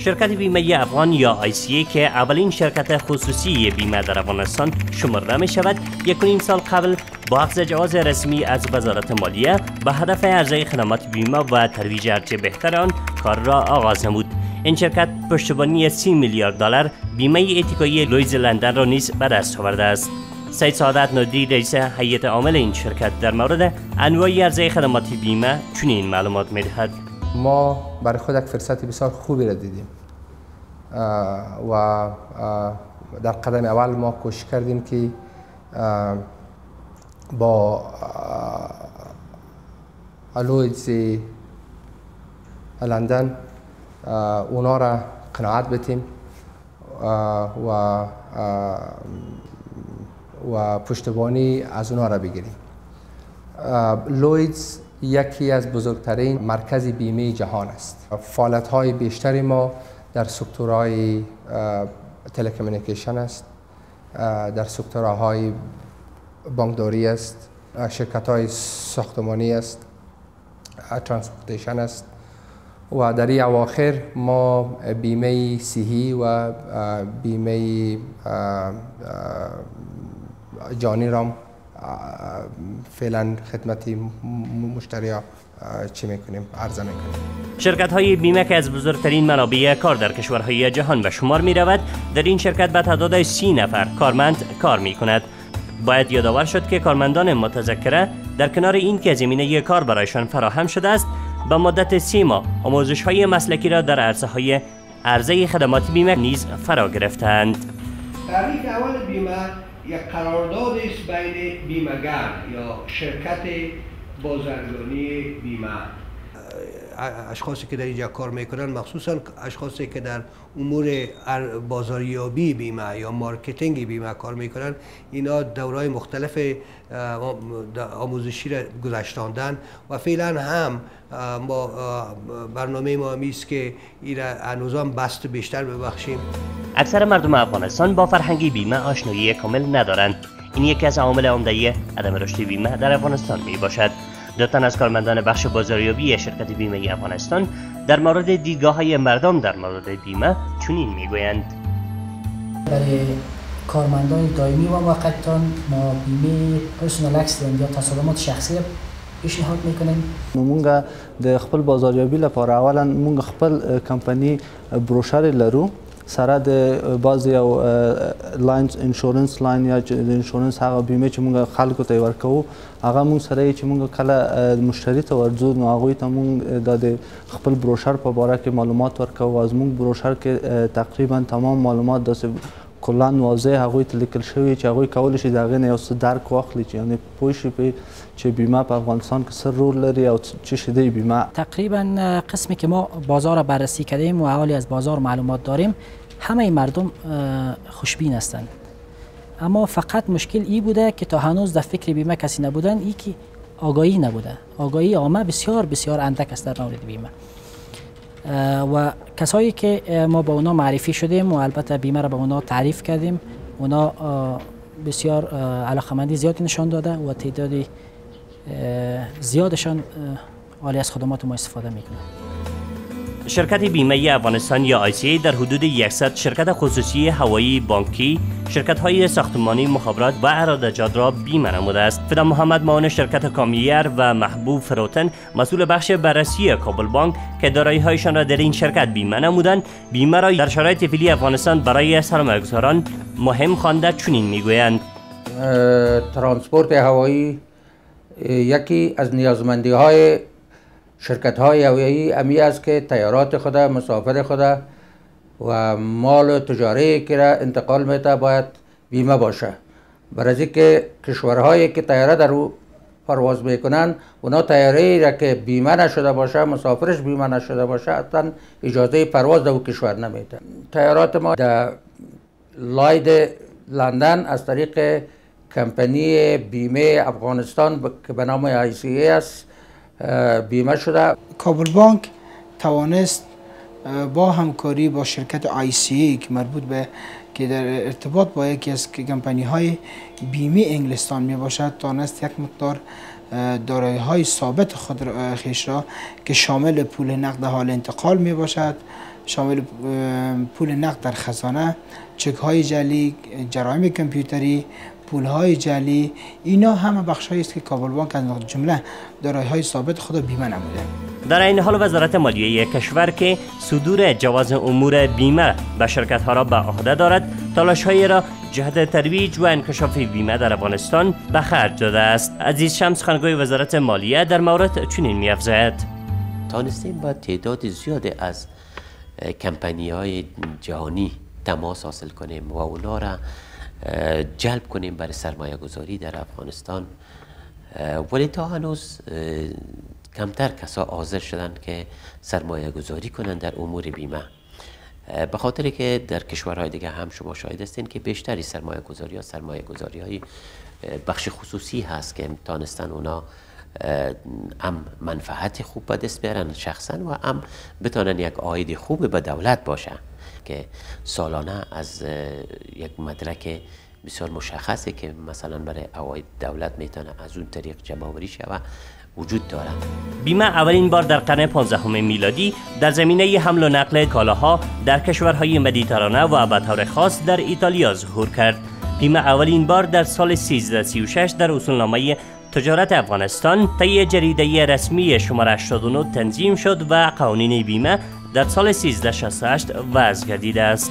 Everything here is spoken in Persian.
شرکت بیمه افغان یا ICA که اولین شرکت خصوصی بیمه در افغانستان شمرده می شود، 1.5 سال قبل با اخذ جواز رسمی از وزارت مالیه به هدف عرضه خدمات بیمه و ترویج ارچه بهتر آن کار را آغاز نمود. این شرکت پشتیبانی 30 میلیارد دلار بیمه اتکایی لویدز لندن را نیز به دست آورده است. سید سعادت نادری رئیس هیئت عامل این شرکت در مورد انواع عرضه خدمات بیمه چنین معلومات می‌دهد. ما برای خود یک فرصت بسیار خوبی را دیدیم و در قدم اول ما کوشش کردیم که با لویدز لندن اونا را قناعت بتیم و پشتیبانی از اونا را بگیریم. لویدز یکی از بزرگترین مرکز بیمه جهان است. فعالیت‌های بیشتری ما در سکتورهای تلکومونیکیشن است، در سکتورهای بانکداری است، شرکت‌های ساختمانی است، ترانسپورتیشن است و در این اواخر ما بیمه صحی و بیمه جانی را فعلا خدمت مشتریان عرضه میکنیم. شرکت های بیمه که از بزرگترین منابع کار در کشورهای جهان به شمار می رود، در این شرکت به تعداد 30 نفر کارمند کار می کند. باید یادآور شد که کارمندان متذکره در کنار این که زمینه کار برایشان فراهم شده است، به مدت 3 ماه آموزش های مسلکی را در عرضه خدمات بیمه نیز فرا گرفتند. تعریف اول بیمه یک قرارداد است بین بیمه‌گر یا شرکت بازرگانی بیمه. اشخاصی که در اینجا کار میکنن، مخصوصا اشخاصی که در امور بازاریابی بیمه یا مارکتینگ بیمه کار میکنن، اینا دورهای مختلف آموزشی را گذشتاندن و فعلا هم ما برنامه ما همیست که این را هنوزم بست بیشتر ببخشیم. اکثر مردم افغانستان با فرهنگ بیمه آشنایی کامل ندارند. این یکی از عوامل عمده عدم رشد بیمه در افغانستان می باشد. 2 تن از کارمندان بخش بازاریابی شرکت بیمه افغانستان در مورد دیدگاه‌های مردم در مورد بیمه چنین میگویند. برای کارمندان دائمی و موقتان ما بیمه پرسونال اکسیدنت یا تصادمات شخصی پیشنهاد میکنیم. مونږ د خپل بازاریابي لپاره اولا مونږ خپل کمپنی بروشر لرو سره د بعضی او لاینز انشورنس لاین یا د انشورنس هغه بیمه چې مونږ خلکو ته ورکوو، هغه مونږ سره چې مونږ کله مشتری ته ورځو نو هغوی ته مونږ د خپل بروشر په باره کې معلومات ورکوو. از مونږ بروشر کې تقریبا تمام معلومات داسې کلا واضح هغوی ته لیکل شوي چې هغوی کولی شي د هغې نه یو څه درک واخلي، چې یعنې پوه شي چې بیمه په افغانستان کې څه رول لري او چه شده بیمه. تقریبا قسمی که ما بازار را بررسی کردیم و حالی از بازار معلومات داریم، همه مردم خوشبین هستند، اما فقط مشکل ای بوده که تا هنوز در فکر بیمه کسی نبودن، ای که آگاهی نبوده. آگاهی عامه بسیار بسیار اندک است در مورد بیمه و کسایی که ما با اونا معرفی شدیم و البته بیمه را به اونا تعریف کردیم، اونا بسیار علاقمندی زیادی نشان داده و تعدادی زیادشان عالی از خدمات ما استفاده میکنند. شرکت بیمه افغانستان یا ICA در حدود 100 شرکت خصوصی هوایی، بانکی، شرکت‌های ساختمانی، مخابرات و اراده‌جات را بیمه نموده است. فدا محمد معاون شرکت کامیر و محبوب فروتن مسئول بخش بررسی کابل بانک که دارایی‌هایشان را در این شرکت بیمه نمودند، بیمه را در شرایط فعلی افغانستان برای سرمایه‌گذاران مهم خوانده چنین می‌گویند. ترانسپورت هوایی یکی از نیازمندی‌های شرکت‌های هوایی امی است که تیارات خود، مسافر خود و مال تجاری که را انتقال میده باید بیمه باشه. برای اینکه کشورهایی که تیاره در او پرواز میکنن، اونا تیاره را که بیمه نشده باشه، مسافرش بیمه نشده باشه، اصلا اجازه پرواز در او کشور نمیده. تیارات ما در لویدز لندن از طریق کمپانی بیمه افغانستان که به نام ICA است بیمه شده. کابل بانک توانست با همکاری با شرکت ICA که مربوط به که در ارتباط با یکی از کمپانی های بیمه انگلستان می باشد، توانست یک مقدار دارایی های ثابت خود خیش را که شامل پول نقد حال انتقال می باشد، شامل پول نقد در خزانه، چک های جعلی، جرایم کامپیوتری، پول های جعلی، اینا همه بخش هایی است که کابل بانک از جمله دارایی های ثابت خود بیمه نموده. در این حال وزارت مالیه کشور که صدور جواز امور بیمه به شرکت ها را به عهده دارد، تلاش های را جهت ترویج و انکشاف بیمه در افغانستان به خرج داده است. عزیز شمس سخنگوی وزارت مالیه در مورد چنین می‌افزاید: تانستیم با تعداد زیاد از کمپانی های جهانی تماس حاصل کنیم و اونا را جلب کنیم برای سرمایه گذاری در افغانستان، ولی تا هنوز کمتر کسا حاضر شدند که سرمایه گذاری کنند در امور بیمه، به خاطر که در کشورهای دیگه هم شما شاهد هستین که بیشتری سرمایه گذاری های بخش خصوصی هست که تانستن اونا هم منفعت خوب به دست بیارن شخصا و هم بتونن یک عاید خوب به دولت باشه که سالانه از یک مدرک بسیار مشخصه که مثلا برای عواید دولت میتونه از اون طریق جمع‌آوری شود وجود دارد. بیمه اولین بار در قرن 15 میلادی در زمینه حمل و نقل کالاها در کشورهای مدیترانه و به طور خاص در ایتالیا ظهور کرد. بیمه اولین بار در سال 1336 در اصولنامه تجارت افغانستان طی جریده رسمی شماره 89 تنظیم شد و قوانین بیمه در سال 1368 وضع گردیده است.